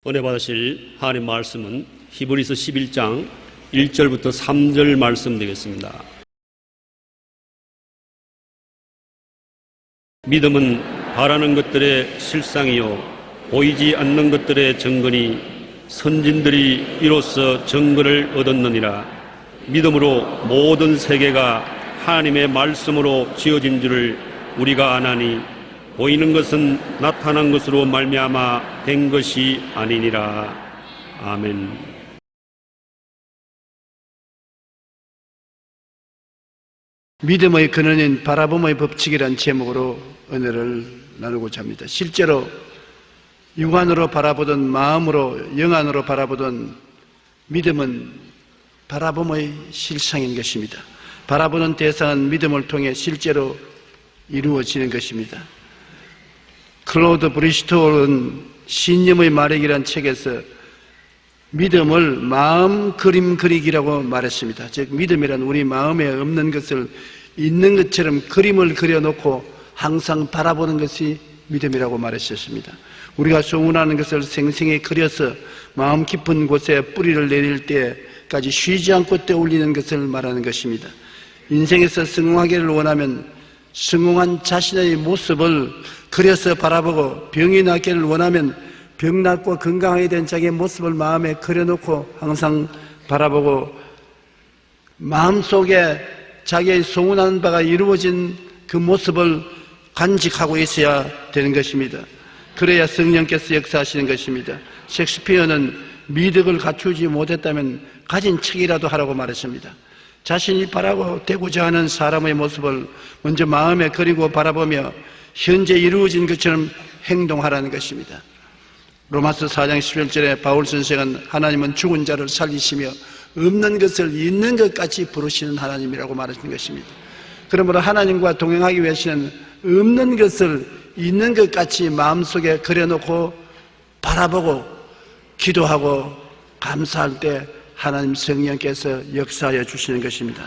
은혜 받으실 하나님 말씀은 히브리서 11장 1절부터 3절 말씀 되겠습니다. 믿음은 바라는 것들의 실상이요 보이지 않는 것들의 증거니 선진들이 이로써 증거를 얻었느니라. 믿음으로 모든 세계가 하나님의 말씀으로 지어진 줄을 우리가 아나니 보이는 것은 나타난 것으로 말미암아 된 것이 아니니라. 아멘. 믿음의 근원인 바라봄의 법칙이란 제목으로 은혜를 나누고자 합니다. 실제로 육안으로 바라보든 마음으로 영안으로 바라보든 믿음은 바라봄의 실상인 것입니다. 바라보는 대상은 믿음을 통해 실제로 이루어지는 것입니다. 클로드 브리스톨은 신념의 말이라는 책에서 믿음을 마음 그림 그리기라고 말했습니다. 즉 믿음이란 우리 마음에 없는 것을 있는 것처럼 그림을 그려놓고 항상 바라보는 것이 믿음이라고 말했었습니다. 우리가 소원하는 것을 생생히 그려서 마음 깊은 곳에 뿌리를 내릴 때까지 쉬지 않고 떠올리는 것을 말하는 것입니다. 인생에서 성공하기를 원하면 성공한 자신의 모습을 그려서 바라보고, 병이 낫기를 원하면 병 낫고 건강하게 된 자기의 모습을 마음에 그려놓고 항상 바라보고, 마음속에 자기의 소원하는 바가 이루어진 그 모습을 간직하고 있어야 되는 것입니다. 그래야 성령께서 역사하시는 것입니다. 셰익스피어는 미덕을 갖추지 못했다면 가진 척이라도 하라고 말했습니다. 자신이 바라고 되고자 하는 사람의 모습을 먼저 마음에 그리고 바라보며 현재 이루어진 것처럼 행동하라는 것입니다. 로마서 4장 11절에 바울 선생은 하나님은 죽은 자를 살리시며 없는 것을 있는 것 같이 부르시는 하나님이라고 말하는 것입니다. 그러므로 하나님과 동행하기 위해서는 없는 것을 있는 것 같이 마음속에 그려놓고 바라보고 기도하고 감사할 때 하나님 성령께서 역사하여 주시는 것입니다.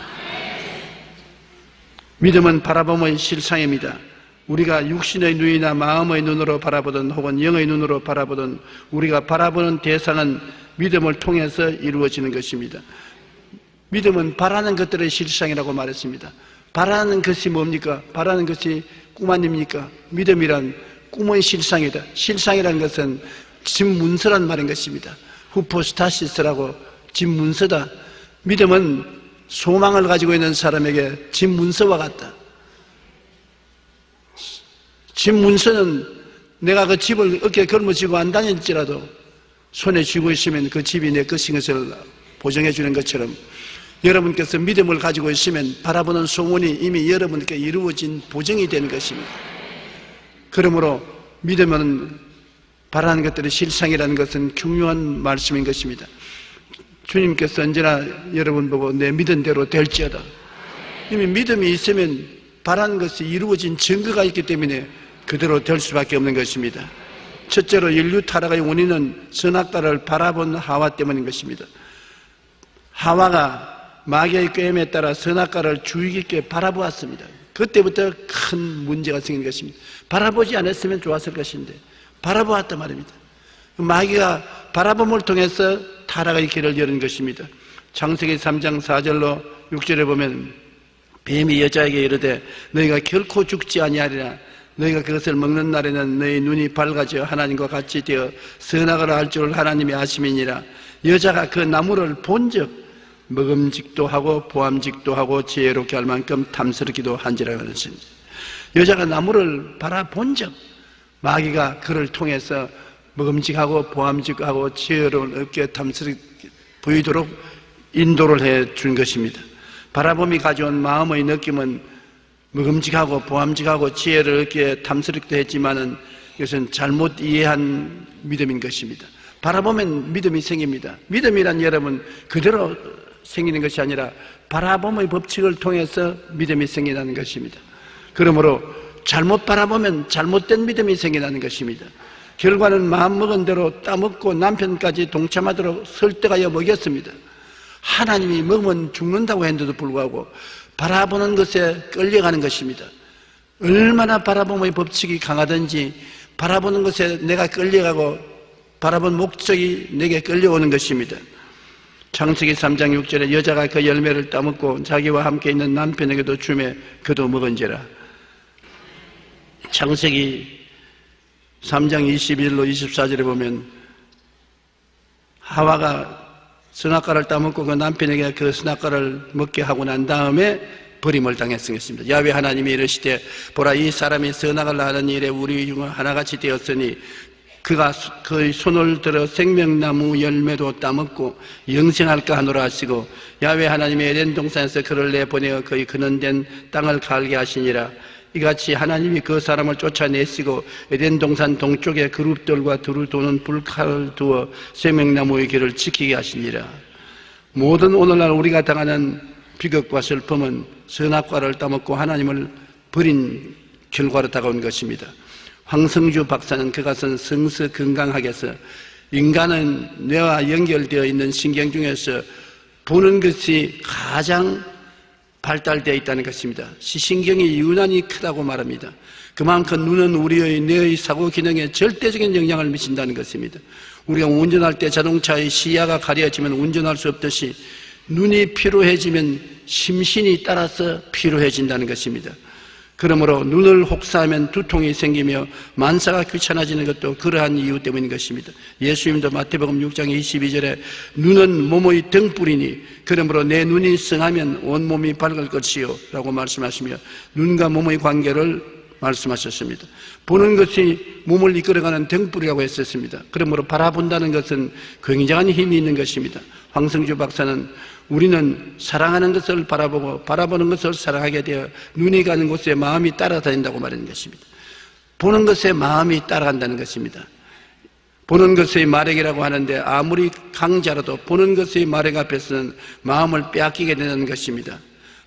믿음은 바라봄의 실상입니다. 우리가 육신의 눈이나 마음의 눈으로 바라보든 혹은 영의 눈으로 바라보든 우리가 바라보는 대상은 믿음을 통해서 이루어지는 것입니다. 믿음은 바라는 것들의 실상이라고 말했습니다. 바라는 것이 뭡니까? 바라는 것이 꿈 아닙니까? 믿음이란 꿈의 실상이다. 실상이라는 것은 집문서란 말인 것입니다. 후포스타시스라고 집문서다. 믿음은 소망을 가지고 있는 사람에게 집문서와 같다. 집문서는 내가 그 집을 어깨에 걸머쥐고 안 다닐지라도 손에 쥐고 있으면 그 집이 내 것인 것을 보증해 주는 것처럼 여러분께서 믿음을 가지고 있으면 바라보는 소원이 이미 여러분께 이루어진 보증이 되는 것입니다. 그러므로 믿음은 바라는 것들의 실상이라는 것은 중요한 말씀인 것입니다. 주님께서 언제나 여러분 보고 내 믿은 대로 될지어다. 이미 믿음이 있으면 바라는 것이 이루어진 증거가 있기 때문에 그대로 될 수밖에 없는 것입니다. 첫째로 인류 타락의 원인은 선악과를 바라본 하와 때문인 것입니다. 하와가 마귀의 꾀임에 따라 선악과를 주의 깊게 바라보았습니다. 그때부터 큰 문제가 생긴 것입니다. 바라보지 않았으면 좋았을 것인데 바라보았단 말입니다. 마귀가 바라봄을 통해서 타락의 길을 여는 것입니다. 창세기 3장 4절로 6절에 보면 뱀이 여자에게 이르되 너희가 결코 죽지 아니하리라. 너희가 그것을 먹는 날에는 너희 눈이 밝아져 하나님과 같이 되어 선악을 알 줄 하나님이 아심이니라. 여자가 그 나무를 본즉 먹음직도 하고 보암직도 하고 지혜롭게 할 만큼 탐스럽기도 한지라 그러십니다. 여자가 나무를 바라본즉 마귀가 그를 통해서 먹음직하고 보암직하고 지혜로운 얻게 탐스럽게 보이도록 인도를 해 준 것입니다. 바라봄이 가져온 마음의 느낌은 먹음직하고 보암직하고 지혜를 얻기에 탐스럽기도 했지만은 이것은 잘못 이해한 믿음인 것입니다. 바라보면 믿음이 생깁니다. 믿음이란 여러분 그대로 생기는 것이 아니라 바라봄의 법칙을 통해서 믿음이 생긴다는 것입니다. 그러므로 잘못 바라보면 잘못된 믿음이 생긴다는 것입니다. 결과는 마음먹은 대로 따먹고 남편까지 동참하도록 설득하여 먹였습니다. 하나님이 먹으면 죽는다고 했는데도 불구하고 바라보는 것에 끌려가는 것입니다. 얼마나 바라봄의 법칙이 강하든지 바라보는 것에 내가 끌려가고 바라본 목적이 내게 끌려오는 것입니다. 창세기 3장 6절에 여자가 그 열매를 따먹고 자기와 함께 있는 남편에게도 주매 그도 먹은지라. 창세기 3장 21로 24절에 보면 하와가 선악과를 따먹고 그 남편에게 그 선악과를 먹게 하고 난 다음에 버림을 당했습니다. 야훼 하나님이 이르시되 보라 이 사람이 선악을 하는 일에 우리 중 하나같이 되었으니 그가 그의 손을 들어 생명나무 열매도 따먹고 영생할까 하노라 하시고 야훼 하나님이 에덴 동산에서 그를 내보내어 그의 근원된 땅을 갈게 하시니라. 이같이 하나님이 그 사람을 쫓아내시고 에덴 동산 동쪽에 그룹들과 두루 도는 불칼을 두어 생명나무의 길을 지키게 하시니라. 모든 오늘날 우리가 당하는 비극과 슬픔은 선악과를 따먹고 하나님을 버린 결과로 다가온 것입니다. 황성주 박사는 그것은 성서건강학에서 인간은 뇌와 연결되어 있는 신경 중에서 보는 것이 가장 발달되어 있다는 것입니다. 시신경이 유난히 크다고 말합니다. 그만큼 눈은 우리의 뇌의 사고 기능에 절대적인 영향을 미친다는 것입니다. 우리가 운전할 때 자동차의 시야가 가려지면 운전할 수 없듯이 눈이 피로해지면 심신이 따라서 피로해진다는 것입니다. 그러므로 눈을 혹사하면 두통이 생기며 만사가 귀찮아지는 것도 그러한 이유 때문인 것입니다. 예수님도 마태복음 6장 22절에 눈은 몸의 등불이니 그러므로 내 눈이 성하면 온몸이 밝을 것이요 라고 말씀하시며 눈과 몸의 관계를 말씀하셨습니다. 보는 것이 몸을 이끌어가는 등불이라고 했었습니다. 그러므로 바라본다는 것은 굉장한 힘이 있는 것입니다. 황성주 박사는 우리는 사랑하는 것을 바라보고 바라보는 것을 사랑하게 되어 눈이 가는 곳에 마음이 따라다닌다고 말하는 것입니다. 보는 것에 마음이 따라간다는 것입니다. 보는 것의 마력이라고 하는데 아무리 강자라도 보는 것의 마력 앞에서는 마음을 빼앗기게 되는 것입니다.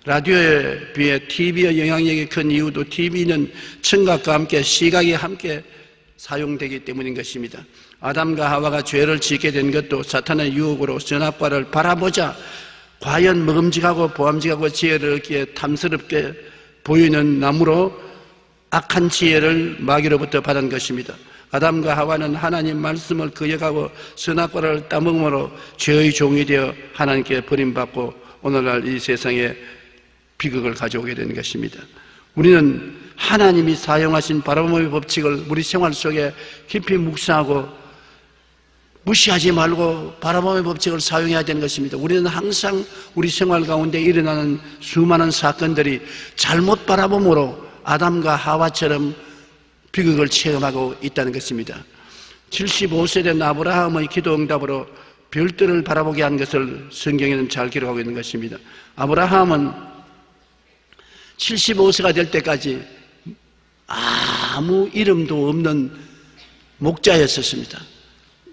라디오에 비해 TV의 영향력이 큰 이유도 TV는 청각과 함께 시각이 함께 사용되기 때문인 것입니다. 아담과 하와가 죄를 짓게 된 것도 사탄의 유혹으로 선악과를 바라보자 과연 먹음직하고 보암직하고 지혜를 얻기에 탐스럽게 보이는 나무로 악한 지혜를 마귀로부터 받은 것입니다. 아담과 하와는 하나님 말씀을 거역하고 선악과를 따먹음으로 죄의 종이 되어 하나님께 버림받고 오늘날 이 세상에 비극을 가져오게 된 것입니다. 우리는 하나님이 사용하신 바라봄의 법칙을 우리 생활 속에 깊이 묵상하고 무시하지 말고 바라봄의 법칙을 사용해야 되는 것입니다. 우리는 항상 우리 생활 가운데 일어나는 수많은 사건들이 잘못 바라봄으로 아담과 하와처럼 비극을 체험하고 있다는 것입니다. 75세 된 아브라함의 기도 응답으로 별들을 바라보게 한 것을 성경에는 잘 기록하고 있는 것입니다. 아브라함은 75세가 될 때까지 아무 이름도 없는 목자였었습니다.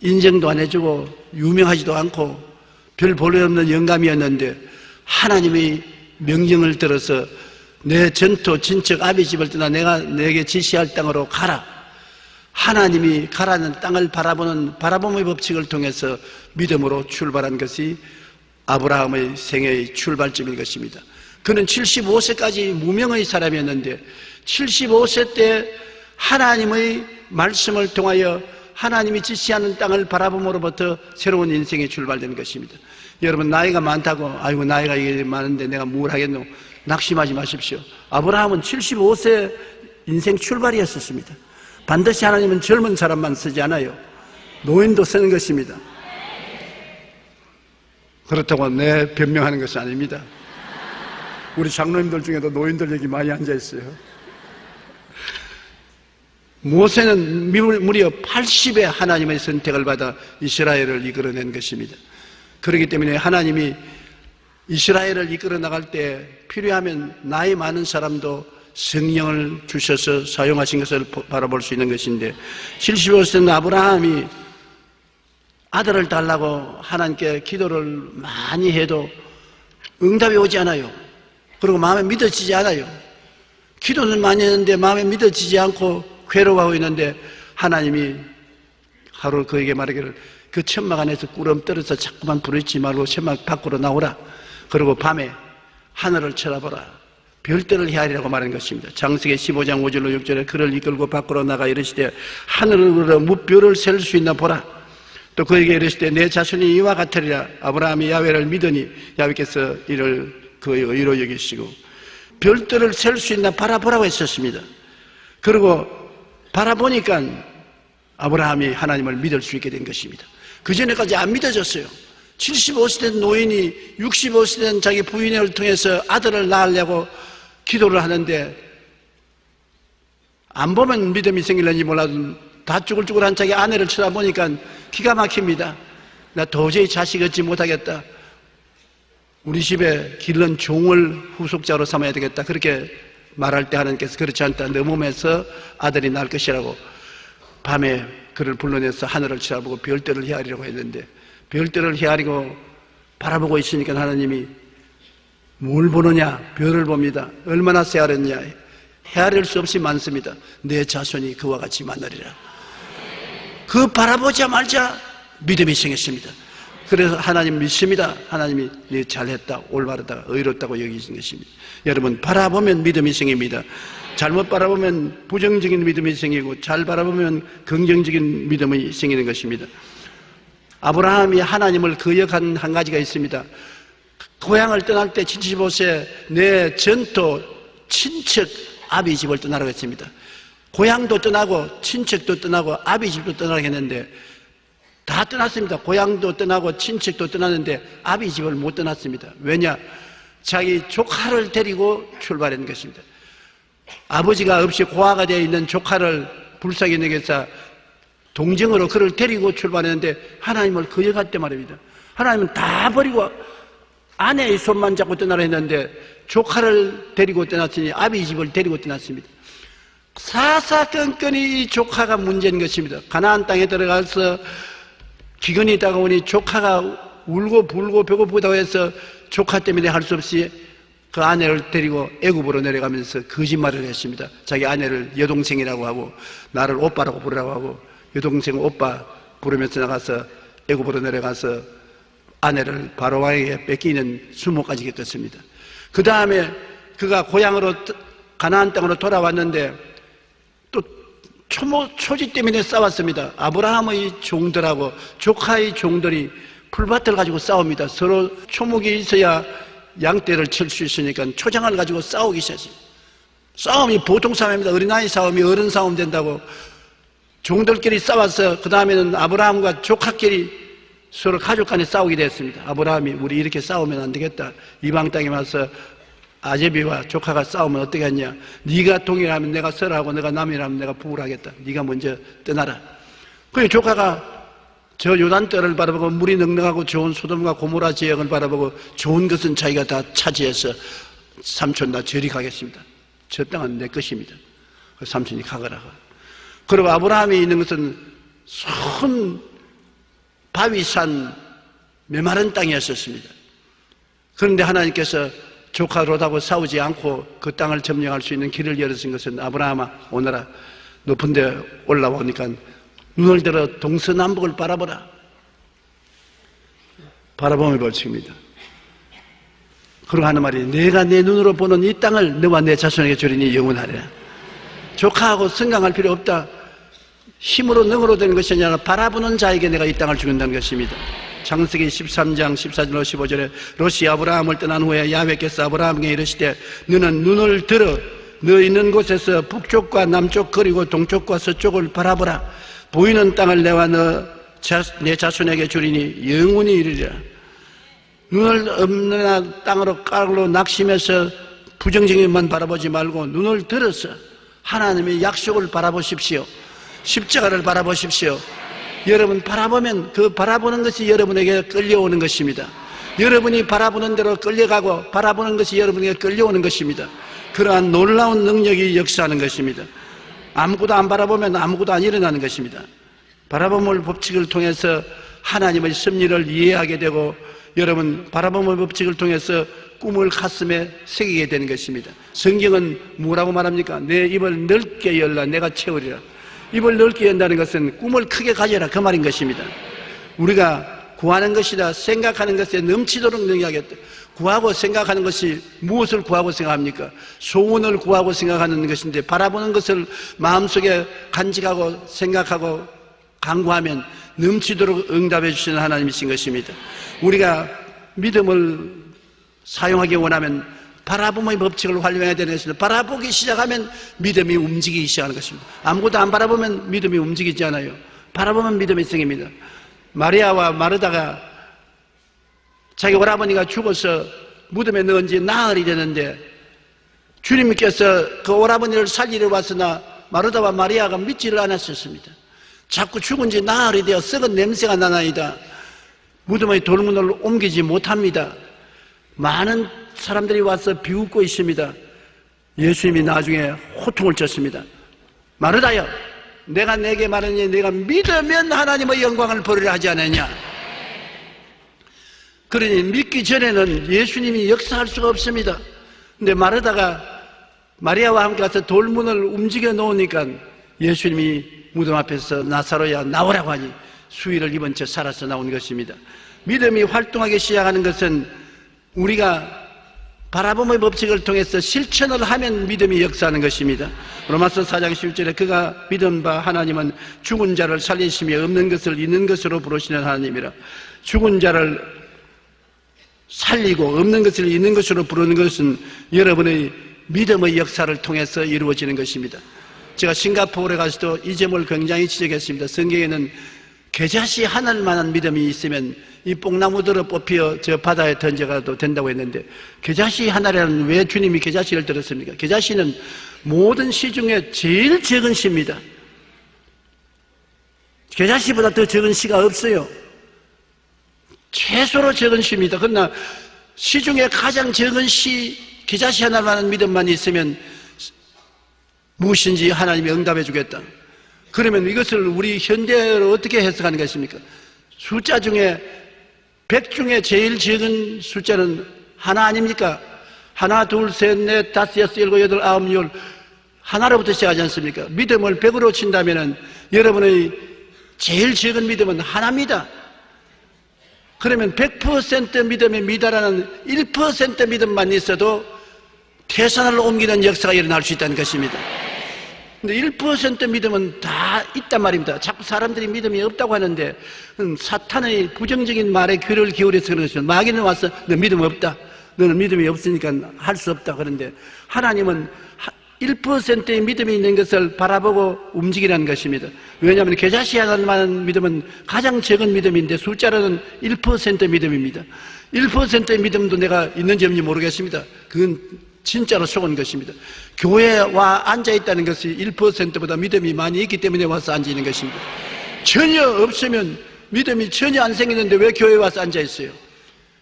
인정도 안 해주고 유명하지도 않고 별 볼에 없는 영감이었는데 하나님이 명령을 들어서 내 전토 친척 아비 집을 떠나 내가 내게 지시할 땅으로 가라. 하나님이 가라는 땅을 바라보는 바라봄의 법칙을 통해서 믿음으로 출발한 것이 아브라함의 생애의 출발점인 것입니다. 그는 75세까지 무명의 사람이었는데 75세 때 하나님의 말씀을 통하여 하나님이 지시하는 땅을 바라봄으로부터 새로운 인생이 출발된 것입니다. 여러분 나이가 많다고 아이고 나이가 이게 많은데 내가 뭘 하겠노 낙심하지 마십시오. 아브라함은 75세 인생 출발이었습니다. 반드시 하나님은 젊은 사람만 쓰지 않아요. 노인도 쓰는 것입니다. 그렇다고 내 변명하는 것이 아닙니다. 우리 장로님들 중에도 노인들 여기 많이 앉아 있어요. 모세는 무려 80의 하나님의 선택을 받아 이스라엘을 이끌어낸 것입니다. 그렇기 때문에 하나님이 이스라엘을 이끌어 나갈 때 필요하면 나이 많은 사람도 성령을 주셔서 사용하신 것을 바라볼 수 있는 것인데 75세는 아브라함이 아들을 달라고 하나님께 기도를 많이 해도 응답이 오지 않아요. 그리고 마음에 믿어지지 않아요. 기도는 많이 했는데 마음에 믿어지지 않고 괴로워하고 있는데 하나님이 하루 그에게 말하기를 그 천막 안에서 꾸럼 떨어서 자꾸만 부르지 말고 천막 밖으로 나오라. 그리고 밤에 하늘을 쳐다보라. 별들을 헤아리라고 말한 것입니다. 창세기 15장 5절로 6절에 그를 이끌고 밖으로 나가 이르시되 하늘을 물어 무별을 셀 수 있나 보라. 또 그에게 이르실 때 내 자손이 이와 같으리라. 아브라함이 야훼를 믿으니 야훼께서 이를 그의 의로 여기시고 별들을 셀 수 있나 바라보라고 했었습니다. 그리고 바라보니까 아브라함이 하나님을 믿을 수 있게 된 것입니다. 그전에까지 안 믿어졌어요. 75세 된 노인이 65세 된 자기 부인을 통해서 아들을 낳으려고 기도를 하는데 안 보면 믿음이 생길는지 몰라도 다 쭈글쭈글한 자기 아내를 쳐다보니까 기가 막힙니다. 나 도저히 자식 얻지 못하겠다. 우리 집에 기른 종을 후속자로 삼아야 되겠다. 그렇게 말할 때 하나님께서 그렇지 않다. 너 몸에서 아들이 날 것이라고 밤에 그를 불러내서 하늘을 쳐다보고 별들을 헤아리려고 했는데 별들을 헤아리고 바라보고 있으니까 하나님이 뭘 보느냐? 별을 봅니다. 얼마나 헤아렸냐? 헤아릴 수 없이 많습니다. 내 자손이 그와 같이 만나리라. 그 바라보자마자 믿음이 생겼습니다. 그래서 하나님 믿습니다. 하나님이 네 잘했다, 올바르다, 의롭다고 여기신 것입니다. 여러분 바라보면 믿음이 생깁니다. 잘못 바라보면 부정적인 믿음이 생기고 잘 바라보면 긍정적인 믿음이 생기는 것입니다. 아브라함이 하나님을 거역한 한 가지가 있습니다. 고향을 떠날 때 75세 내 전토 친척 아비 집을 떠나라고 했습니다. 고향도 떠나고 친척도 떠나고 아비 집도 떠나라고 했는데 다 떠났습니다. 고향도 떠나고 친척도 떠났는데 아비 집을 못 떠났습니다. 왜냐? 자기 조카를 데리고 출발한 것입니다. 아버지가 없이 고아가 되어 있는 조카를 불쌍히 여겨서 동정으로 그를 데리고 출발했는데 하나님을 거역할 때 말입니다. 하나님은 다 버리고 아내의 손만 잡고 떠나라 했는데 조카를 데리고 떠났으니 아비 집을 데리고 떠났습니다. 사사건건이 이 조카가 문제인 것입니다. 가나안 땅에 들어가서 기근이 다가오니 조카가 울고 불고 배고프다고 해서 조카 때문에 할 수 없이 그 아내를 데리고 애굽으로 내려가면서 거짓말을 했습니다. 자기 아내를 여동생이라고 하고 나를 오빠라고 부르라고 하고 여동생 오빠 부르면서 나가서 애굽으로 내려가서 아내를 바로왕에게 뺏기는 수모까지 겪었습니다. 그 다음에 그가 고향으로 가나안 땅으로 돌아왔는데 또 초지 때문에 싸웠습니다. 아브라함의 종들하고 조카의 종들이 풀밭을 가지고 싸웁니다. 서로 초목이 있어야 양떼를 칠 수 있으니까 초장을 가지고 싸우기 시작했어요. 싸움이 보통 싸움입니다. 어린아이 싸움이 어른 싸움 된다고 종들끼리 싸워서 그 다음에는 아브라함과 조카끼리 서로 가족 간에 싸우게 됐습니다. 아브라함이 우리 이렇게 싸우면 안 되겠다. 이방 땅에 와서 아제비와 조카가 싸우면 어떻게 하냐. 네가 동일하면 내가 설하고 내가 남이라면 내가 부를 하겠다. 네가 먼저 떠나라. 그래서 조카가 저 요단댐을 바라보고 물이 넉넉하고 좋은 소돔과 고모라 지역을 바라보고 좋은 것은 자기가 다 차지해서 삼촌 나 저리 가겠습니다. 저 땅은 내 것입니다. 그래서 삼촌이 가거라. 그리고 아브라함이 있는 것은 손 바위산 메마른 땅이었었습니다. 그런데 하나님께서 조카 롯하고 싸우지 않고 그 땅을 점령할 수 있는 길을 열어준 것은 아브라함아 오너라. 높은 데 올라오니까 눈을 들어 동서남북을 바라보라. 바라보면 벌칙입니다. 그러고 하는 말이 내가 내 눈으로 보는 이 땅을 너와 내 자손에게 주리니 영원하리라. 조카하고 성강할 필요 없다. 힘으로 능으로 되는 것이 아니라 바라보는 자에게 내가 이 땅을 주는다는 것입니다. 창세기 13장 14절로 15절에 롯이 아브라함을 떠난 후에 야훼께서 아브라함에게 이르시되 너는 눈을 들어 너 있는 곳에서 북쪽과 남쪽 그리고 동쪽과 서쪽을 바라보라. 보이는 땅을 내와 내 자손에게 주리니 영원히 이르리라. 눈을 없는 땅으로 깔로 낙심해서 부정적인 것만 바라보지 말고 눈을 들어서 하나님의 약속을 바라보십시오. 십자가를 바라보십시오. 여러분 바라보면 그 바라보는 것이 여러분에게 끌려오는 것입니다. 여러분이 바라보는 대로 끌려가고 바라보는 것이 여러분에게 끌려오는 것입니다. 그러한 놀라운 능력이 역사하는 것입니다. 아무것도 안 바라보면 아무것도 안 일어나는 것입니다. 바라봄의 법칙을 통해서 하나님의 섭리를 이해하게 되고 여러분 바라봄의 법칙을 통해서 꿈을 가슴에 새기게 되는 것입니다. 성경은 뭐라고 말합니까? 내 입을 넓게 열라 내가 채우리라. 입을 넓게 연다는 것은 꿈을 크게 가져라 그 말인 것입니다. 우리가 구하는 것이다 생각하는 것에 넘치도록 능력하겠다. 구하고 생각하는 것이 무엇을 구하고 생각합니까? 소원을 구하고 생각하는 것인데 바라보는 것을 마음속에 간직하고 생각하고 간구하면 넘치도록 응답해 주시는 하나님이신 것입니다. 우리가 믿음을 사용하기 원하면 바라봄의 법칙을 활용해야 되는 것입니다. 바라보기 시작하면 믿음이 움직이기 시작하는 것입니다. 아무것도 안 바라보면 믿음이 움직이지 않아요. 바라보면 믿음이 생깁니다. 마리아와 마르다가 자기 오라버니가 죽어서 무덤에 넣은 지 나흘이 되는데 주님께서 그 오라버니를 살리러 왔으나 마르다와 마리아가 믿지를 않았었습니다. 자꾸 죽은 지 나흘이 되어 썩은 냄새가 나나이다. 무덤의 돌문을 옮기지 못합니다. 많은 사람들이 와서 비웃고 있습니다. 예수님이 나중에 호통을 쳤습니다. 마르다여, 내가 내게 말하니 내가 믿으면 하나님의 영광을 보리라 하지 않았냐. 그러니 믿기 전에는 예수님이 역사할 수가 없습니다. 근데 마르다가 마리아와 함께 가서 돌문을 움직여 놓으니까 예수님이 무덤 앞에서 나사로야 나오라고 하니 수의를 입은 채 살아서 나온 것입니다. 믿음이 활동하기 시작하는 것은 우리가 바라봄의 법칙을 통해서 실천을 하면 믿음이 역사하는 것입니다. 로마서 4장 11절에 그가 믿은 바 하나님은 죽은 자를 살리시며 없는 것을 있는 것으로 부르시는 하나님이라. 죽은 자를 살리고 없는 것을 있는 것으로 부르는 것은 여러분의 믿음의 역사를 통해서 이루어지는 것입니다. 제가 싱가포르에 가서도 이 점을 굉장히 지적했습니다. 성경에는 겨자씨 하늘만한 믿음이 있으면 이 뽕나무들을 뽑혀 저 바다에 던져가도 된다고 했는데 겨자씨 하나라는 왜 주님이 겨자씨를 들었습니까? 겨자씨는 모든 씨 중에 제일 적은 씨입니다. 겨자씨보다 더 적은 씨가 없어요. 최소로 적은 씨입니다. 그러나 씨 중에 가장 적은 씨 겨자씨 하나만한 믿음만 있으면 무엇인지 하나님이 응답해 주겠다. 그러면 이것을 우리 현대로 어떻게 해석하는 것입니까? 숫자 중에 100 중에 제일 적은 숫자는 하나 아닙니까? 하나, 둘, 셋, 넷, 다섯, 여섯, 일곱, 여덟, 아홉, 열 하나로부터 시작하지 않습니까? 믿음을 100으로 친다면 여러분의 제일 적은 믿음은 하나입니다. 그러면 100% 믿음에 미달하는 1% 믿음만 있어도 태산을 옮기는 역사가 일어날 수 있다는 것입니다. 근데 1% 믿음은 다 있단 말입니다. 자꾸 사람들이 믿음이 없다고 하는데 사탄의 부정적인 말에 귀를 기울여서 그런 것입니다. 마귀는 와서 너 믿음 없다. 너는 믿음이 없으니까 할 수 없다. 그런데 하나님은 1%의 믿음이 있는 것을 바라보고 움직이라는 것입니다. 왜냐하면 겨자씨 하나만한 믿음은 가장 적은 믿음인데 숫자로는 1% 믿음입니다. 1%의 믿음도 내가 있는지 없는지 모르겠습니다. 그건 진짜로 속은 것입니다. 교회에 와 앉아있다는 것이 1%보다 믿음이 많이 있기 때문에 와서 앉아있는 것입니다. 전혀 없으면 믿음이 전혀 안 생기는데 왜 교회에 와서 앉아있어요?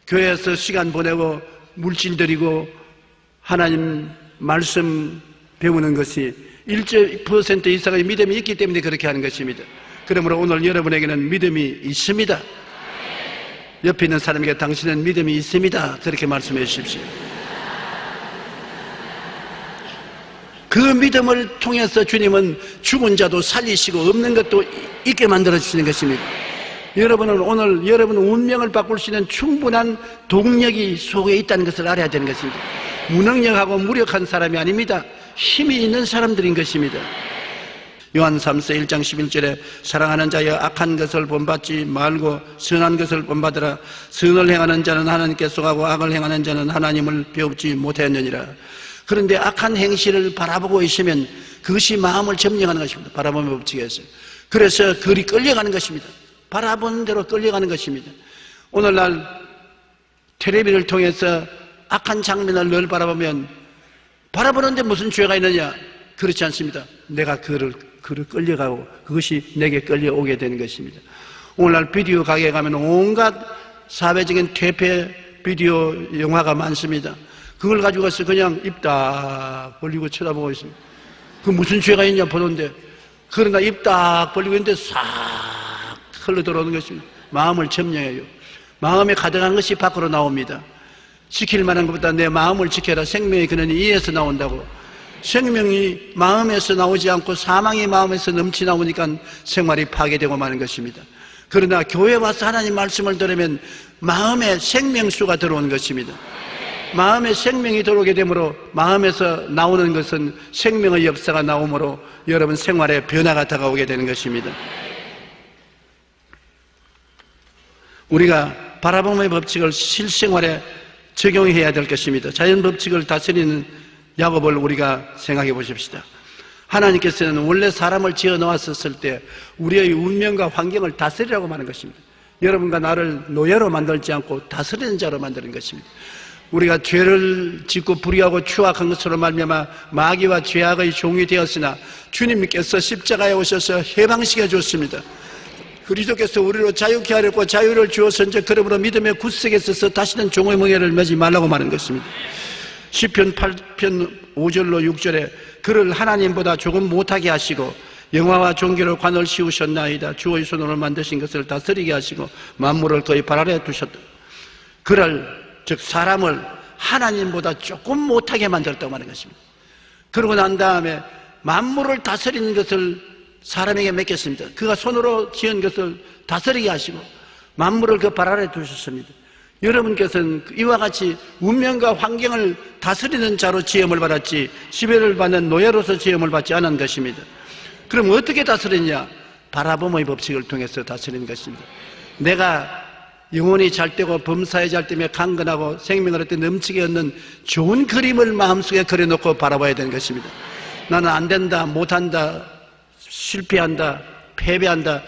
교회에서 시간 보내고 물질 드리고 하나님 말씀 배우는 것이 1% 이상의 믿음이 있기 때문에 그렇게 하는 것입니다. 그러므로 오늘 여러분에게는 믿음이 있습니다. 옆에 있는 사람에게 당신은 믿음이 있습니다. 그렇게 말씀해 주십시오. 그 믿음을 통해서 주님은 죽은 자도 살리시고 없는 것도 있게 만들어 주시는 것입니다. 여러분은 오늘 여러분 운명을 바꿀 수 있는 충분한 동력이 속에 있다는 것을 알아야 되는 것입니다. 무능력하고 무력한 사람이 아닙니다. 힘이 있는 사람들인 것입니다. 요한 3서 1장 11절에 사랑하는 자여 악한 것을 본받지 말고 선한 것을 본받으라. 선을 행하는 자는 하나님께 속하고 악을 행하는 자는 하나님을 배우지 못하였느니라. 그런데 악한 행실을 바라보고 있으면 그것이 마음을 점령하는 것입니다. 바라보는 법칙에서. 그래서 그리 끌려가는 것입니다. 바라보는 대로 끌려가는 것입니다. 오늘날 텔레비를 통해서 악한 장면을 늘 바라보면 바라보는데 무슨 죄가 있느냐? 그렇지 않습니다. 내가 그를 끌려가고 그것이 내게 끌려오게 되는 것입니다. 오늘날 비디오 가게에 가면 온갖 사회적인 퇴폐 비디오 영화가 많습니다. 그걸 가지고 가서 그냥 입 딱 벌리고 쳐다보고 있습니다. 그 무슨 죄가 있냐 보는데, 그러나 입 딱 벌리고 있는데 싹 흘러 들어오는 것입니다. 마음을 점령해요. 마음에 가득한 것이 밖으로 나옵니다. 지킬 만한 것보다 내 마음을 지켜라. 생명의 근원이 이에서 나온다고. 생명이 마음에서 나오지 않고 사망이 마음에서 넘치 나오니까 생활이 파괴되고 마는 것입니다. 그러나 교회 와서 하나님 말씀을 들으면 마음에 생명수가 들어오는 것입니다. 마음에 생명이 들어오게 되므로 마음에서 나오는 것은 생명의 역사가 나오므로 여러분 생활에 변화가 다가오게 되는 것입니다. 우리가 바라봄의 법칙을 실생활에 적용해야 될 것입니다. 자연 법칙을 다스리는 야곱을 우리가 생각해 보십시다. 하나님께서는 원래 사람을 지어 놓았을 때 우리의 운명과 환경을 다스리라고 하는 것입니다. 여러분과 나를 노예로 만들지 않고 다스리는 자로 만드는 것입니다. 우리가 죄를 짓고 불의하고 추악한 것으로 말미암아 마귀와 죄악의 종이 되었으나 주님께서 십자가에 오셔서 해방시켜 줬습니다. 그리스도께서 우리로 자유케 하려고 자유를 주어서 그러므로 믿음의 굳세게 서서 다시는 종의 멍에를 매지 말라고 말하는 것입니다. 시편 8편 5절로 6절에 그를 하나님보다 조금 못하게 하시고 영화와 종교를 관을 씌우셨나이다. 주의 손으로 만드신 것을 다스리게 하시고 만물을 그의 발 아래에 두셨다. 그를 즉 사람을 하나님보다 조금 못하게 만들었다고 하는 것입니다. 그러고 난 다음에 만물을 다스리는 것을 사람에게 맡겼습니다. 그가 손으로 지은 것을 다스리게 하시고 만물을 그 발 아래에 두셨습니다. 여러분께서는 이와 같이 운명과 환경을 다스리는 자로 지음을 받았지 지배를 받는 노예로서 지음을 받지 않은 것입니다. 그럼 어떻게 다스리냐? 바라봄의 법칙을 통해서 다스리는 것입니다. 내가 영혼이 잘 되고 범사에 잘 되며 강건하고 생명을 얻되 넘치게 얻는 좋은 그림을 마음속에 그려놓고 바라봐야 되는 것입니다. 나는 안 된다, 못한다, 실패한다, 패배한다,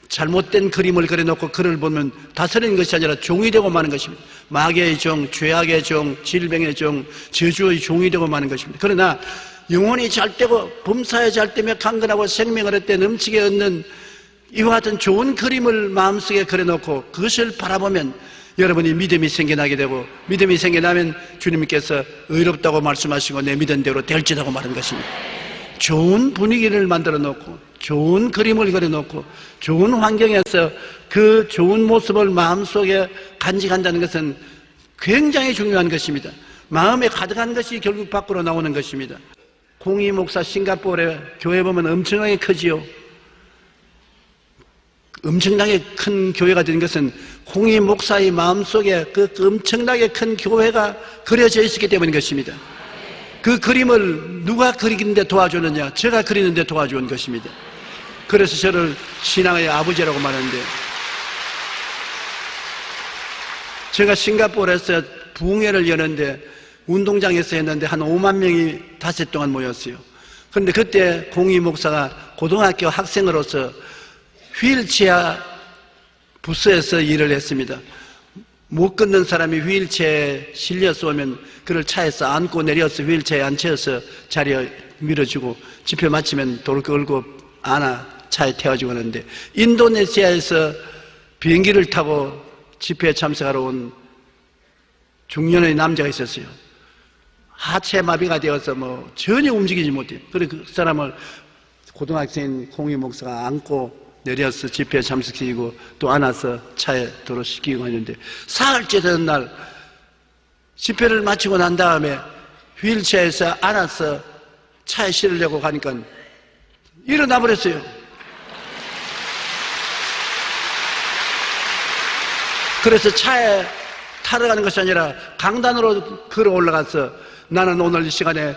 잘못된 그림을 그려놓고 그를 보면 다스리는 것이 아니라 종이 되고 마는 것입니다. 마귀의 종, 죄악의 종, 질병의 종, 저주의 종이 되고 마는 것입니다. 그러나 영혼이 잘 되고 범사에 잘 되며 강건하고 생명을 얻되 넘치게 얻는 이와 같은 좋은 그림을 마음속에 그려놓고 그것을 바라보면 여러분이 믿음이 생겨나게 되고 믿음이 생겨나면 주님께서 의롭다고 말씀하시고 내 믿은 대로 될지라고 말한 것입니다. 좋은 분위기를 만들어 놓고 좋은 그림을 그려놓고 좋은 환경에서 그 좋은 모습을 마음속에 간직한다는 것은 굉장히 중요한 것입니다. 마음에 가득한 것이 결국 밖으로 나오는 것입니다. 공희 목사 싱가포르에 교회 보면 엄청나게 크지요. 엄청나게 큰 교회가 된 것은 공희 목사의 마음속에 그 엄청나게 큰 교회가 그려져 있었기 때문인 것입니다. 그 그림을 누가 그리는데 도와주느냐? 제가 그리는데 도와준 것입니다. 그래서 저를 신앙의 아버지라고 말하는데, 제가 싱가포르에서 부흥회를 여는데 운동장에서 했는데 한 5만 명이 닷새 동안 모였어요. 그런데 그때 공희 목사가 고등학교 학생으로서 휠체어 부스에서 일을 했습니다. 못 걷는 사람이 휠체어에 실려서 오면 그를 차에서 안고 내려서 휠체어에 앉혀서 자리에 밀어주고 집회 마치면 돌 걸고 안아 차에 태워주고 하는데, 인도네시아에서 비행기를 타고 집회에 참석하러 온 중년의 남자가 있었어요. 하체 마비가 되어서 전혀 움직이지 못해요. 그래서 그 사람을 고등학생인 공희 목사가 안고 내려서 집회에 참석시키고 또 안아서 차에 도로시키고 하는데, 사흘째 되는 날 집회를 마치고 난 다음에 휠체어에서 안아서 차에 실으려고 가니까 일어나 버렸어요. 그래서 차에 타러 가는 것이 아니라 강단으로 걸어 올라가서 나는 오늘 이 시간에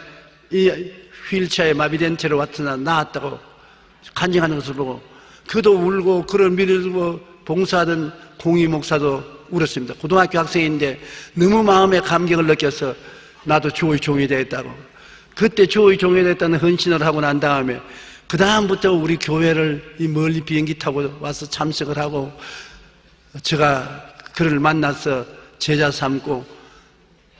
이 휠체어에 마비된 채로 왔으나 나았다고 간증하는 것을 보고 그도 울고 그를 밀고 봉사하던 공희 목사도 울었습니다. 고등학교 학생인데 너무 마음의 감격을 느껴서 나도 주의 종이 되었다고. 그때 주의 종이 되었다는 헌신을 하고 난 다음에 그 다음부터 우리 교회를 이 멀리 비행기 타고 와서 참석을 하고, 제가 그를 만나서 제자 삼고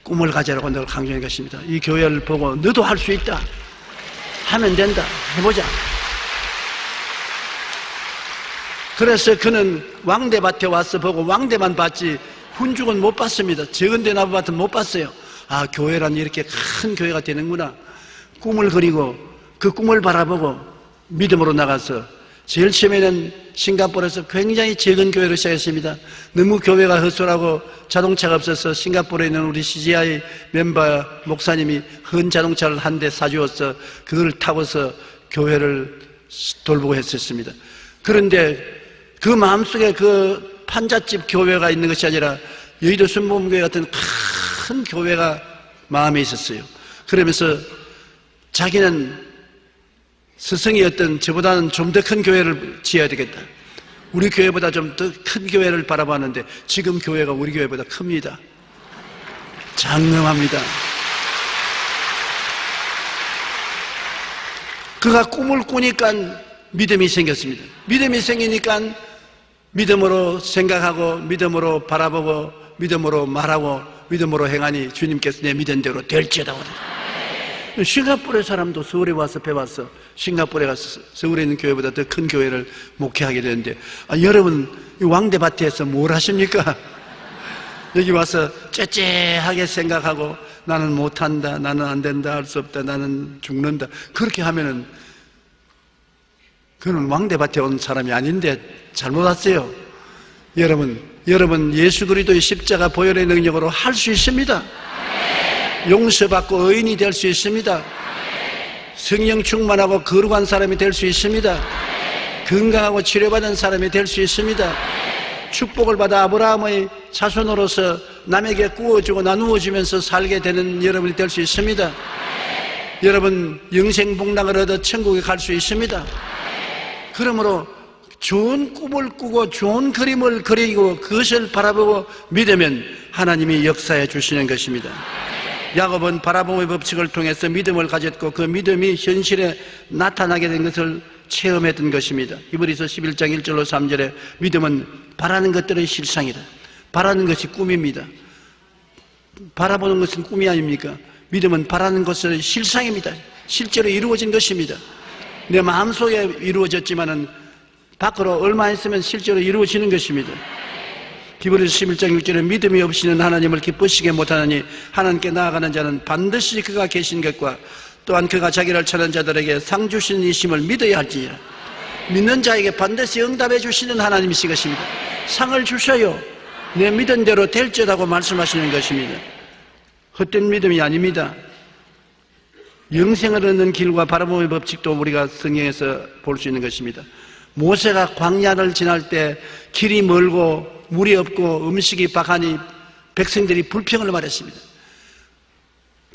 꿈을 가지라고 늘 강조한 것입니다. 이 교회를 보고 너도 할 수 있다, 하면 된다, 해보자. 그래서 그는 왕대밭에 와서 보고 왕대만 봤지 훈죽은 못 봤습니다. 적은 대나무밭은 못 봤어요. 아, 교회란 이렇게 큰 교회가 되는구나. 꿈을 그리고 그 꿈을 바라보고 믿음으로 나가서 제일 처음에는 싱가포르에서 굉장히 적은 교회로 시작했습니다. 너무 교회가 허술하고 자동차가 없어서 싱가포르에 있는 우리 CGI 멤버 목사님이 헌 자동차를 한 대 사주어서 그걸 타고서 교회를 돌보고 했었습니다. 그런데 그 마음속에 그 판잣집 교회가 있는 것이 아니라 여의도 순복음교회 같은 큰 교회가 마음에 있었어요. 그러면서 자기는 스승이었던 저보다는 좀 더 큰 교회를 지어야 되겠다. 우리 교회보다 좀 더 큰 교회를 바라봤는데 지금 교회가 우리 교회보다 큽니다. 장엄합니다. 그가 꿈을 꾸니까 믿음이 생겼습니다. 믿음이 생기니까 믿음으로 생각하고 믿음으로 바라보고 믿음으로 말하고 믿음으로 행하니 주님께서 내 믿은 대로 될지어다. 싱가포르 사람도 서울에 와서 배웠어. 싱가포르에 가서 서울에 있는 교회보다 더 큰 교회를 목회하게 되는데, 여러분 왕대밭에서 뭘 하십니까? 여기 와서 째째하게 생각하고 나는 못한다, 나는 안 된다, 할 수 없다, 나는 죽는다, 그렇게 하면은 그는 왕대밭에 온 사람이 아닌데 잘못 왔어요. 여러분 예수 그리스도의 십자가 보혈의 능력으로 할 수 있습니다. 용서받고 의인이 될 수 있습니다. 성령 충만하고 거룩한 사람이 될 수 있습니다. 건강하고 치료받은 사람이 될 수 있습니다. 축복을 받아 아브라함의 자손으로서 남에게 구워주고 나누어주면서 살게 되는 여러분이 될 수 있습니다. 여러분 영생복락을 얻어 천국에 갈 수 있습니다. 그러므로 좋은 꿈을 꾸고 좋은 그림을 그리고 그것을 바라보고 믿으면 하나님이 역사해 주시는 것입니다. 야곱은 바라봄의 법칙을 통해서 믿음을 가졌고 그 믿음이 현실에 나타나게 된 것을 체험했던 것입니다. 히브리서 11장 1절로 3절에 믿음은 바라는 것들의 실상이다. 바라는 것이 꿈입니다. 바라보는 것은 꿈이 아닙니까? 믿음은 바라는 것의 실상입니다. 실제로 이루어진 것입니다. 내 마음속에 이루어졌지만은 밖으로 얼마 있으면 실제로 이루어지는 것입니다. 히브리서 11장 6절에 믿음이 없이는 하나님을 기쁘시게 못하느니 하나님께 나아가는 자는 반드시 그가 계신 것과 또한 그가 자기를 찾는 자들에게 상 주시는 이심을 믿어야 할지니라. 믿는 자에게 반드시 응답해 주시는 하나님이신 것입니다. 상을 주셔요. 내 믿은 대로 될지라고 말씀하시는 것입니다. 헛된 믿음이 아닙니다. 영생을 얻는 길과 바라봄의 법칙도 우리가 성경에서 볼 수 있는 것입니다. 모세가 광야를 지날 때 길이 멀고 물이 없고 음식이 박하니 백성들이 불평을 말했습니다.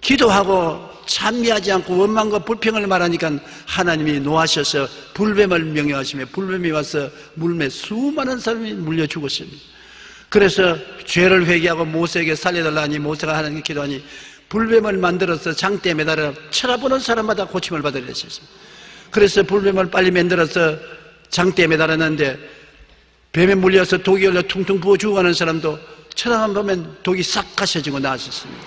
기도하고 찬미하지 않고 원망과 불평을 말하니까 하나님이 노하셔서 불뱀을 명령하시며 불뱀이 와서 물매 수많은 사람이 물려 죽었습니다. 그래서 죄를 회개하고 모세에게 살려달라 하니 모세가 하나님께 기도하니 불뱀을 만들어서 장대에 매달아 쳐다보는 사람마다 고침을 받으려 했습니다. 그래서 불뱀을 빨리 만들어서 장대에 매달았는데 뱀에 물려서 독이 걸려 퉁퉁 부어 죽어가는 사람도 쳐다만 보면 독이 싹 가셔지고 나았었습니다.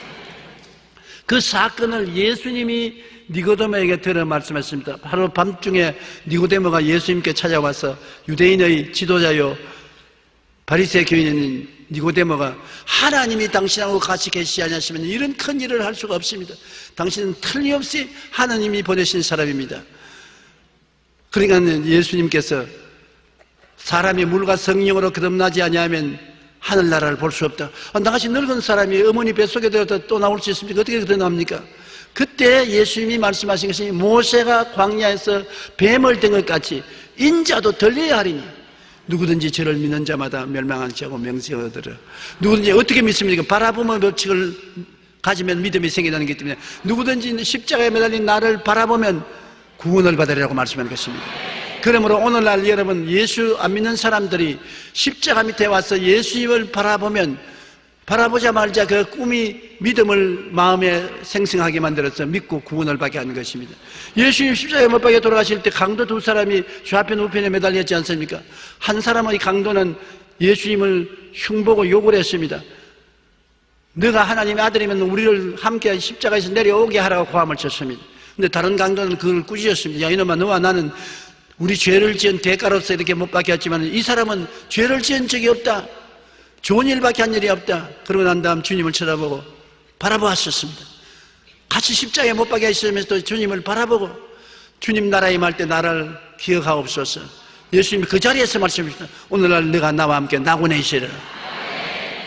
그 사건을 예수님이 니고데모에게 들어 말씀했습니다. 하루 밤중에 니고데모가 예수님께 찾아와서 유대인의 지도자요 바리새 교인인 니고데모가 하나님이 당신하고 같이 계시지 않으시면 이런 큰 일을 할 수가 없습니다. 당신은 틀림없이 하나님이 보내신 사람입니다. 그러니까 예수님께서 사람이 물과 성령으로 거듭나지 아니하면 하늘나라를 볼 수 없다. 나같이 늙은 사람이 어머니 뱃속에 들어서 또 나올 수 있습니까? 어떻게 거듭납니까? 그때 예수님이 말씀하신 것이 모세가 광야에서 뱀을 든 것 같이 인자도 들려야 하리니 누구든지 저를 믿는 자마다 멸망하지 않고 명성을 얻으라. 누구든지 어떻게 믿습니까? 바라보면 법칙을 가지면 믿음이 생긴다는 것 때문에 누구든지 십자가에 매달린 나를 바라보면 구원을 받으리라고 말씀하는 것입니다. 그러므로 오늘날 여러분 예수 안 믿는 사람들이 십자가 밑에 와서 예수님을 바라보면 바라보자 말자 그 꿈이 믿음을 마음에 생생하게 만들어서 믿고 구원을 받게 하는 것입니다. 예수님 십자가에 못 박혀 돌아가실 때 강도 두 사람이 좌편 우편에 매달렸지 않습니까? 한 사람의 강도는 예수님을 흉보고 욕을 했습니다. 너가 하나님의 아들이면 우리를 함께 십자가에서 내려오게 하라고 고함을 쳤습니다. 근데 다른 강도는 그걸 꾸짖었습니다. 야 이놈아 너와 나는 우리 죄를 지은 대가로서 이렇게 못 박혔지만 이 사람은 죄를 지은 적이 없다. 좋은 일밖에 한 일이 없다. 그러고 난 다음 주님을 쳐다보고 바라보았었습니다. 같이 십자가에 못 박혀 있으면서 주님을 바라보고 주님 나라 임할 때 나를 기억하옵소서. 예수님이 그 자리에서 말씀하셨다. 오늘날 너가 나와 함께 낙원에 있으라.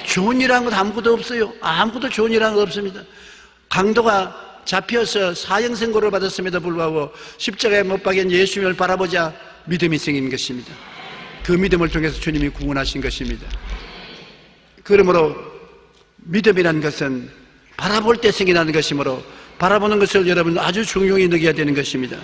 좋은 일한 것 아무것도 없어요. 아무것도 좋은 일한 것 없습니다. 강도가 잡혀서 사형선고를 받았음에도 불구하고 십자가에 못 박힌 예수님을 바라보자 믿음이 생긴 것입니다. 그 믿음을 통해서 주님이 구원하신 것입니다. 그러므로 믿음이라는 것은 바라볼 때 생겨나는 것이므로 바라보는 것을 여러분 아주 중요히 여겨야 되는 것입니다.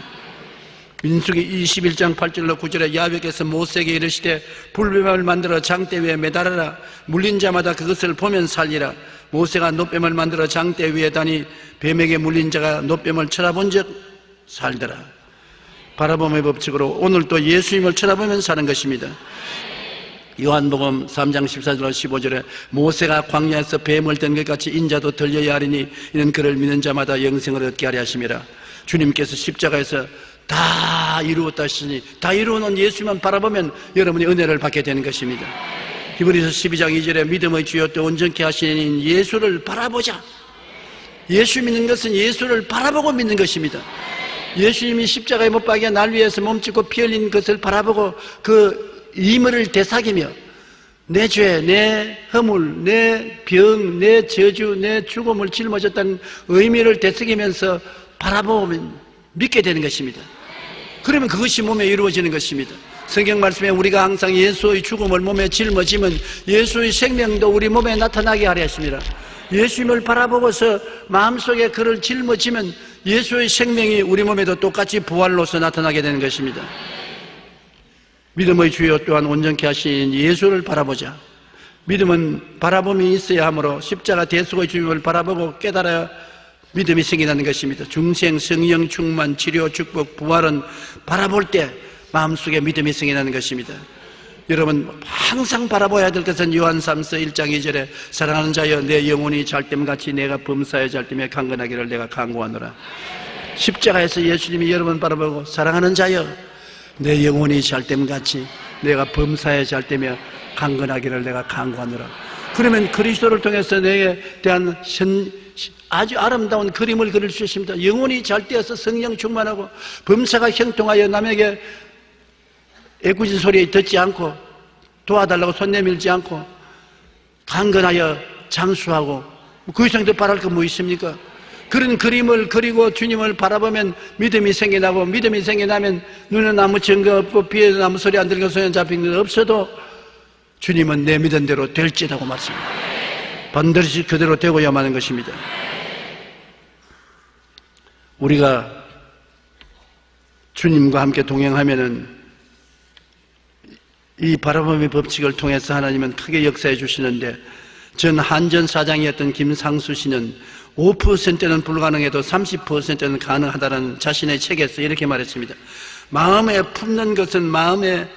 민수기 21장 8절로 9절에 야훼께서 모세에게 이르시되 불뱀을 만들어 장대 위에 매달아라. 물린 자마다 그것을 보면 살리라. 모세가 놋뱀을 만들어 장대 위에 다니 뱀에게 물린 자가 놋뱀을 쳐다본 적 살더라. 바라봄의 법칙으로 오늘 또 예수님을 쳐다보면 사는 것입니다. 요한복음 3장 14절로 15절에 모세가 광야에서 뱀을 든 것 같이 인자도 들려야 하리니 이는 그를 믿는 자마다 영생을 얻게 하려 하심이라. 주님께서 십자가에서 다 이루었다 하시니 다 이루어놓은 예수만 바라보면 여러분이 은혜를 받게 되는 것입니다. 히브리서 12장 2절에 믿음의 주여 또 온전케 하시는 예수를 바라보자. 예수 믿는 것은 예수를 바라보고 믿는 것입니다. 예수님이 십자가에 못 박혀 날 위해서 몸짓고 피 흘린 것을 바라보고 그 임의를 되새기며 내 죄, 내 허물, 내 병, 내 저주, 내 죽음을 짊어졌다는 의미를 되새기면서 바라보면 믿게 되는 것입니다. 그러면 그것이 몸에 이루어지는 것입니다. 성경 말씀에 우리가 항상 예수의 죽음을 몸에 짊어지면 예수의 생명도 우리 몸에 나타나게 하려 하십니다. 예수님을 바라보고서 마음속에 그를 짊어지면 예수의 생명이 우리 몸에도 똑같이 부활로서 나타나게 되는 것입니다. 믿음의 주여 또한 온전케 하신 예수를 바라보자. 믿음은 바라봄이 있어야 하므로 십자가 대속의 주님을 바라보고 깨달아야 믿음이 생겨나는 것입니다. 중생, 성령, 충만, 치료, 축복, 부활은 바라볼 때 마음속에 믿음이 생겨나는 것입니다. 여러분 항상 바라봐야 될 것은 요한 3서 1장 2절에 사랑하는 자여 내 영혼이 잘됨같이 내가 범사에 잘됨에 강건하기를 내가 간구하노라. 십자가에서 예수님이 여러분 바라보고 사랑하는 자여 내 영혼이 잘됨같이 내가 범사에 잘되며 강건하기를 내가 간구하노라. 그러면 그리스도를 통해서 내게 대한 아주 아름다운 그림을 그릴 수 있습니다. 영혼이 잘되어서 성령 충만하고 범사가 형통하여 남에게 애꿎은 소리에 듣지 않고 도와달라고 손 내밀지 않고 강건하여 장수하고 그 이상 더 바랄 거 뭐 있습니까? 그런 그림을 그리고 주님을 바라보면 믿음이 생겨나고 믿음이 생겨나면 눈에 아무 증거 없고 귀에도 아무 소리 안 들리고 손에 잡힌 것 없어도 주님은 내 믿은 대로 될지라고 말씀합니다. 반드시 그대로 되고야만 하는 것입니다. 우리가 주님과 함께 동행하면은 이 바라봄의 법칙을 통해서 하나님은 크게 역사해 주시는데 전 한전 사장이었던 김상수 씨는 5%는 불가능해도 30%는 가능하다는 자신의 책에서 이렇게 말했습니다. 마음에 품는 것은 마음에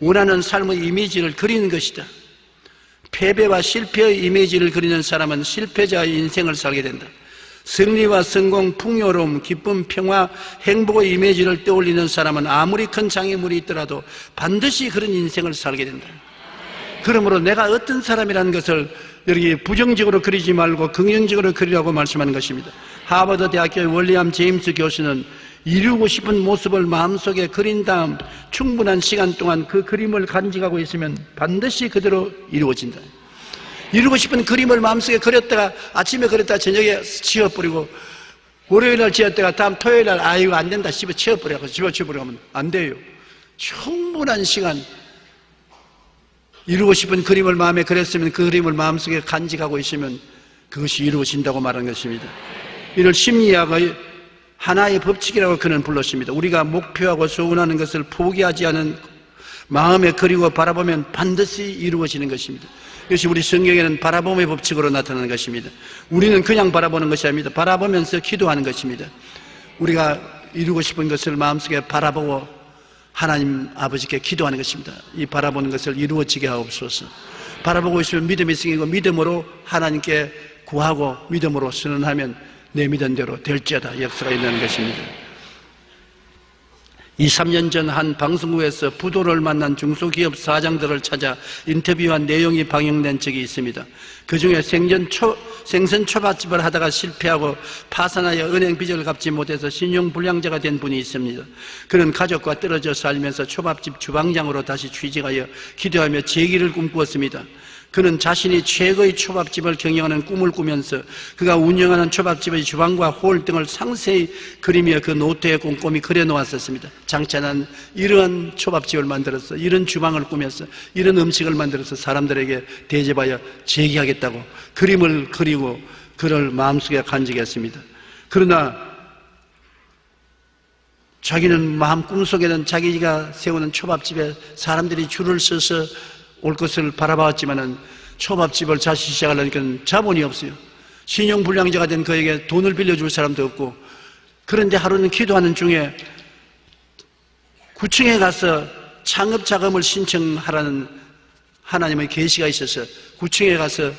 원하는 삶의 이미지를 그리는 것이다. 패배와 실패의 이미지를 그리는 사람은 실패자의 인생을 살게 된다. 승리와 성공, 풍요로움, 기쁨, 평화, 행복의 이미지를 떠올리는 사람은 아무리 큰 장애물이 있더라도 반드시 그런 인생을 살게 된다. 그러므로 내가 어떤 사람이라는 것을 여기 부정적으로 그리지 말고 긍정적으로 그리라고 말씀하는 것입니다. 하버드 대학교의 월리엄 제임스 교수는 이루고 싶은 모습을 마음속에 그린 다음 충분한 시간 동안 그 그림을 간직하고 있으면 반드시 그대로 이루어진다. 이루고 싶은 그림을 마음속에 그렸다가 아침에 그렸다가 저녁에 치워버리고 월요일날 지었다가 다음 토요일날 이거 안 된다 집에 치워버리고 집어치워버리면 안 돼요. 충분한 시간 이루고 싶은 그림을 마음에 그렸으면 그 그림을 마음속에 간직하고 있으면 그것이 이루어진다고 말하는 것입니다. 이를 심리학의 하나의 법칙이라고 그는 불렀습니다. 우리가 목표하고 소원하는 것을 포기하지 않은 마음에 그리고 바라보면 반드시 이루어지는 것입니다. 이것이 우리 성경에는 바라봄의 법칙으로 나타나는 것입니다. 우리는 그냥 바라보는 것이 아닙니다. 바라보면서 기도하는 것입니다. 우리가 이루고 싶은 것을 마음속에 바라보고 하나님 아버지께 기도하는 것입니다. 이 바라보는 것을 이루어지게 하옵소서. 바라보고 있으면 믿음이 생기고 믿음으로 하나님께 구하고 믿음으로 선언하면 내 믿은 대로 될지어다 역사가 있는 것입니다. 3년 전 한 방송국에서 부도를 만난 중소기업 사장들을 찾아 인터뷰한 내용이 방영된 적이 있습니다. 그중에 생선 초밥집을 하다가 실패하고 파산하여 은행 빚을 갚지 못해서 신용불량자가 된 분이 있습니다. 그는 가족과 떨어져 살면서 초밥집 주방장으로 다시 취직하여 기도하며 재기를 꿈꾸었습니다. 그는 자신이 최고의 초밥집을 경영하는 꿈을 꾸면서 그가 운영하는 초밥집의 주방과 홀 등을 상세히 그리며 그 노트에 꼼꼼히 그려놓았었습니다. 장차는 이러한 초밥집을 만들어서 이런 주방을 꾸며서 이런 음식을 만들어서 사람들에게 대접하여 재기하겠다고 그림을 그리고 그를 마음속에 간직했습니다. 그러나 자기는 마음 꿈속에는 자기가 세우는 초밥집에 사람들이 줄을 서서 올 것을 바라봤지만은 초밥집을 다시 시작하려니까 자본이 없어요. 신용불량자가 된 그에게 돈을 빌려줄 사람도 없고, 그런데 하루는 기도하는 중에 구청에 가서 창업자금을 신청하라는 하나님의 계시가 있어서 구청에 가서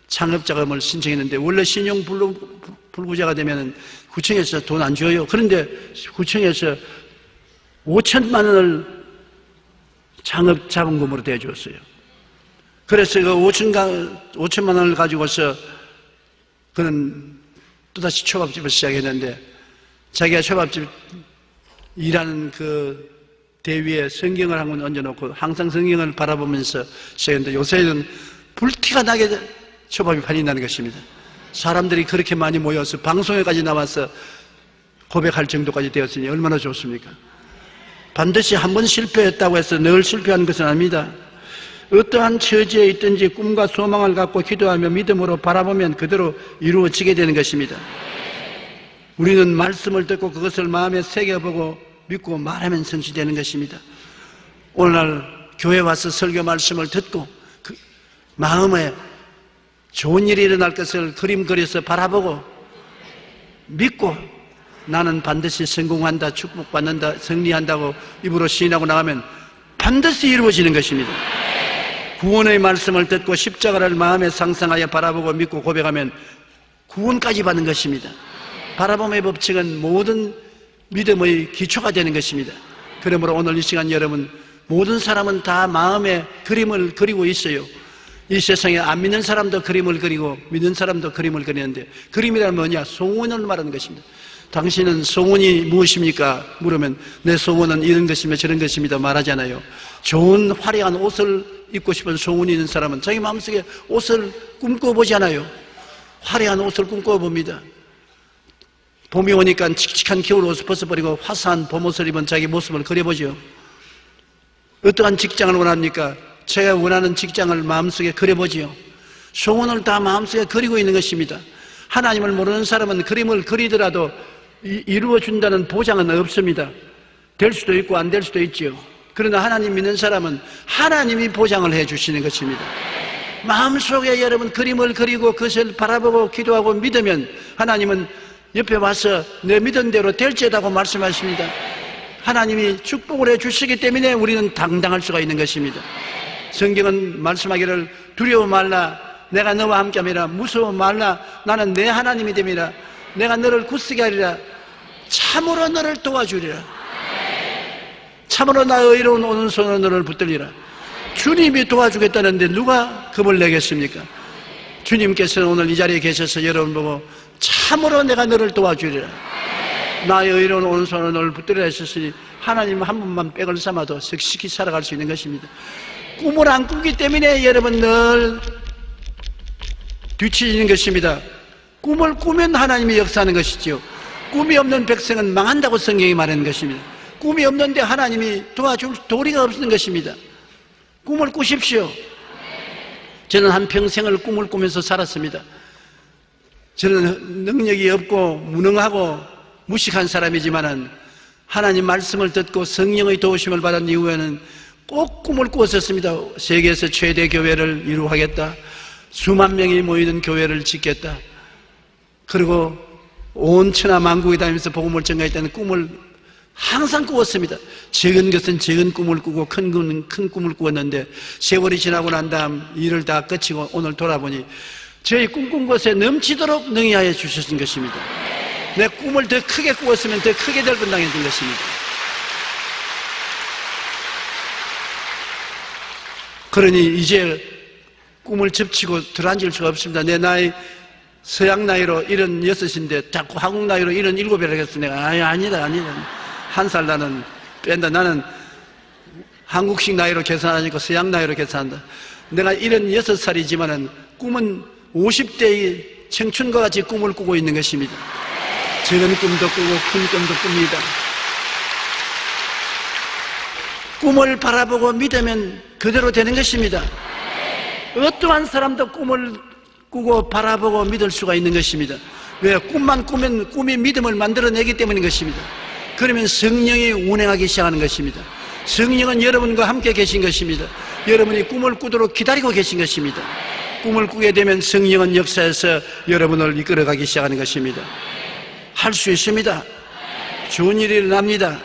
창업자금을 신청했는데, 원래 신용불구자가 되면 구청에서 돈 안 줘요. 그런데 구청에서 5천만 원을 창업자금으로 대줬어요. 그래서 그 5천만 원을 가지고서 그는 또다시 초밥집을 시작했는데, 자기가 초밥집 일하는 그 대위에 성경을 한 권 얹어놓고 항상 성경을 바라보면서 시작했는데, 요새는 불티가 나게 초밥이 팔린다는 것입니다. 사람들이 그렇게 많이 모여서 방송에까지 나와서 고백할 정도까지 되었으니 얼마나 좋습니까? 반드시 한 번 실패했다고 해서 늘 실패한 것은 아닙니다. 어떠한 처지에 있든지 꿈과 소망을 갖고 기도하며 믿음으로 바라보면 그대로 이루어지게 되는 것입니다. 우리는 말씀을 듣고 그것을 마음에 새겨보고 믿고 말하면 성취되는 것입니다. 오늘날 교회 와서 설교 말씀을 듣고 그 마음에 좋은 일이 일어날 것을 그림 그려서 바라보고 믿고 나는 반드시 성공한다, 축복받는다, 승리한다고 입으로 시인하고 나가면 반드시 이루어지는 것입니다. 구원의 말씀을 듣고 십자가를 마음에 상상하여 바라보고 믿고 고백하면 구원까지 받는 것입니다. 바라봄의 법칙은 모든 믿음의 기초가 되는 것입니다. 그러므로 오늘 이 시간 여러분, 모든 사람은 다 마음에 그림을 그리고 있어요. 이 세상에 안 믿는 사람도 그림을 그리고 믿는 사람도 그림을 그리는데, 그림이란 뭐냐? 소원을 말하는 것입니다. 당신은 소원이 무엇입니까? 물으면 내 소원은 이런 것이며 저런 것입니다 말하잖아요. 좋은 화려한 옷을 입고 싶은 소원이 있는 사람은 자기 마음속에 옷을 꿈꿔보잖아요. 화려한 옷을 꿈꿔봅니다. 봄이 오니까 칙칙한 겨울 옷을 벗어버리고 화사한 봄옷을 입은 자기 모습을 그려보죠. 어떠한 직장을 원합니까? 제가 원하는 직장을 마음속에 그려보지요. 소원을 다 마음속에 그리고 있는 것입니다. 하나님을 모르는 사람은 그림을 그리더라도 이루어준다는 보장은 없습니다. 될 수도 있고 안 될 수도 있지요. 그러나 하나님 믿는 사람은 하나님이 보장을 해주시는 것입니다. 마음속에 여러분 그림을 그리고 그것을 바라보고 기도하고 믿으면 하나님은 옆에 와서 내 믿은 대로 될지다고 말씀하십니다. 하나님이 축복을 해주시기 때문에 우리는 당당할 수가 있는 것입니다. 성경은 말씀하기를 두려워 말라, 내가 너와 함께함이라. 무서워 말라, 나는 내 하나님이 됨이라. 내가 너를 굳세게 하리라. 참으로 너를 도와주리라. 참으로 나의 의로운 오른손으로 너를 붙들리라. 주님이 도와주겠다는데 누가 겁을 내겠습니까? 주님께서는 오늘 이 자리에 계셔서 여러분 보고 참으로 내가 너를 도와주리라. 나의 의로운 오른손으로 너를 붙들리라 하셨으니 하나님 한 번만 백을 삼아도 석식히 살아갈 수 있는 것입니다. 꿈을 안 꾸기 때문에 여러분 늘 뒤처지는 것입니다. 꿈을 꾸면 하나님이 역사하는 것이지요. 꿈이 없는 백성은 망한다고 성경이 말하는 것입니다. 꿈이 없는데 하나님이 도와줄 도리가 없는 것입니다. 꿈을 꾸십시오. 저는 한평생을 꿈을 꾸면서 살았습니다. 저는 능력이 없고 무능하고 무식한 사람이지만은 하나님 말씀을 듣고 성령의 도우심을 받은 이후에는 꼭 꿈을 꾸었었습니다. 세계에서 최대 교회를 이루하겠다. 수만 명이 모이는 교회를 짓겠다. 그리고 온 천하 만국에 다니면서 복음을 전가했다는 꿈을 항상 꾸었습니다. 적은 것은 적은 꿈을 꾸고 큰 꿈은 큰 꿈을 꾸었는데 세월이 지나고 난 다음 일을 다 끝이고 오늘 돌아보니 저희 꿈꾼 것에 넘치도록 능히하여 주셨던 것입니다. 내 꿈을 더 크게 꾸었으면 더 크게 될 분당했던 것입니다. 그러니 이제 꿈을 접치고 들어앉을 수가 없습니다. 내 나이 서양 나이로 76인데 자꾸 한국 나이로 77이라고 했어. 내가 아니다. 한 살 나는 뺀다. 나는 한국식 나이로 계산하니까 서양 나이로 계산한다. 내가 76살이지만은 꿈은 50대의 청춘과 같이 꿈을 꾸고 있는 것입니다. 작은 꿈도 꾸고 큰 꿈도 꿉니다. 꿈을 바라보고 믿으면 그대로 되는 것입니다. 어떠한 사람도 꿈을 꾸고 바라보고 믿을 수가 있는 것입니다. 왜? 꿈만 꾸면 꿈이 믿음을 만들어내기 때문인 것입니다. 그러면 성령이 운행하기 시작하는 것입니다. 성령은 여러분과 함께 계신 것입니다. 여러분이 꿈을 꾸도록 기다리고 계신 것입니다. 꿈을 꾸게 되면 성령은 역사에서 여러분을 이끌어가기 시작하는 것입니다. 할 수 있습니다. 좋은 일이 일어납니다.